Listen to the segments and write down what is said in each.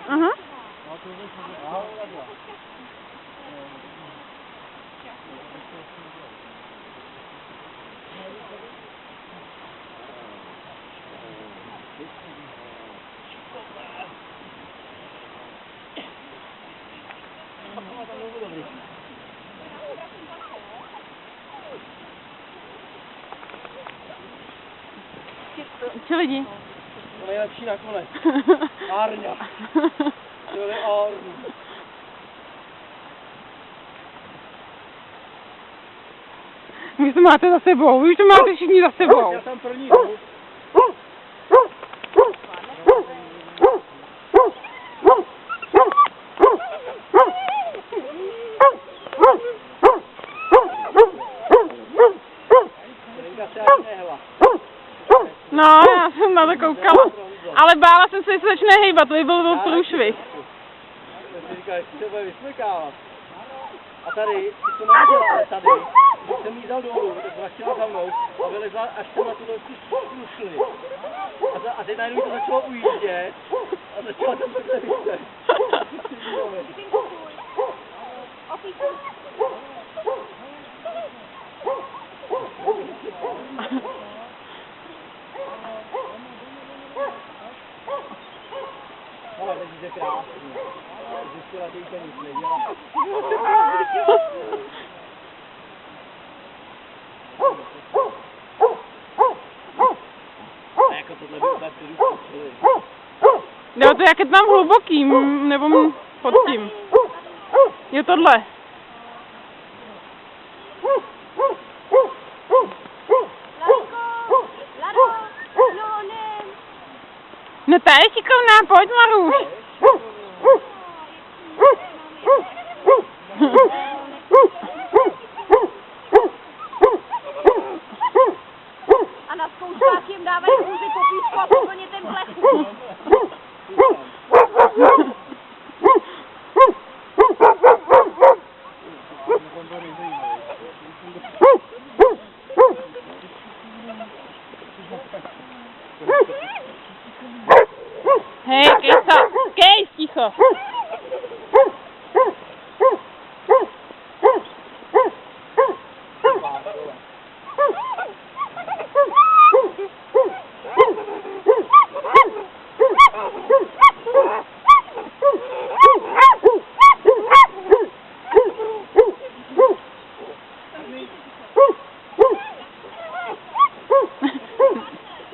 Aha. Co lidi? To nejlepší nakonec. Árňa. To je Árňa. Vy to máte za sebou, vy to máte všichni za sebou. Já jsem první. No, já jsem na to koukala. Ale bála jsem se, že se začne hejbat, to by byl průšvih. Já si říkal, jestli se bude vysmykávat. A tady, to neviděla, ale tady, když jsem jí dal dolů, tak vrátila za mnou a vylezla až tam na tuhle skrušli. A teď najednou to začalo ujíždět a začala tam takhle vyset. Ale teď je krásný. Zjistila, že jí to nic nedělá. A jako tohle by tak ty ruky. Jo, to je jak je tam hluboký, nebo pod tím. Je tohle. No ta je šikovná, pojď Maruš. A na zkouškách jim dávají kůži po písku a poplně ten plechu. Hej, Kejs, ticho.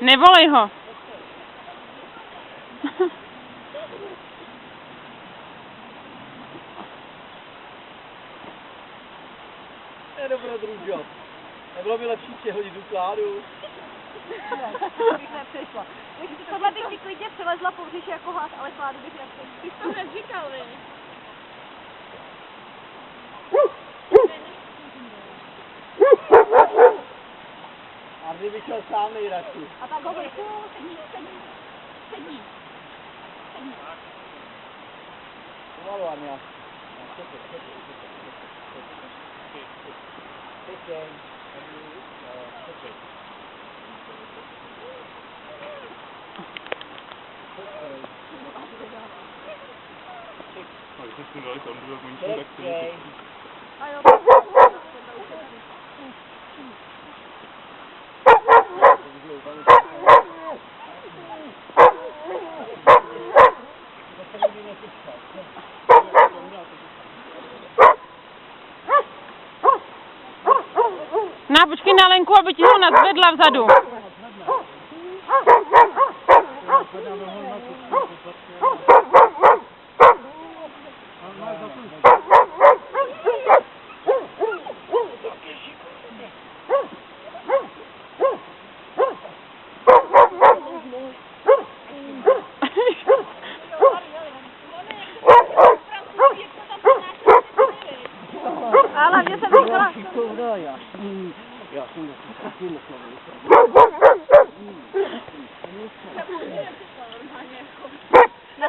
Nevolej ho. Je dobrodružo. Nebylo by lepší přehodit tu Kláru? Bych nepřešla. Tohle bych si klidně přelezla po břiši jako hlas, ale Kláru bych nepřešla. Ty jsi to hned říkal, vy. A kdyby šel sám nejradši. A tak ho vyšlu, sedí. Pomalu, Anja. Na, počkej na Lenku, aby ti ho nadzvedla vzadu. Ale hlavně jsem říkala... Já jsem taky Na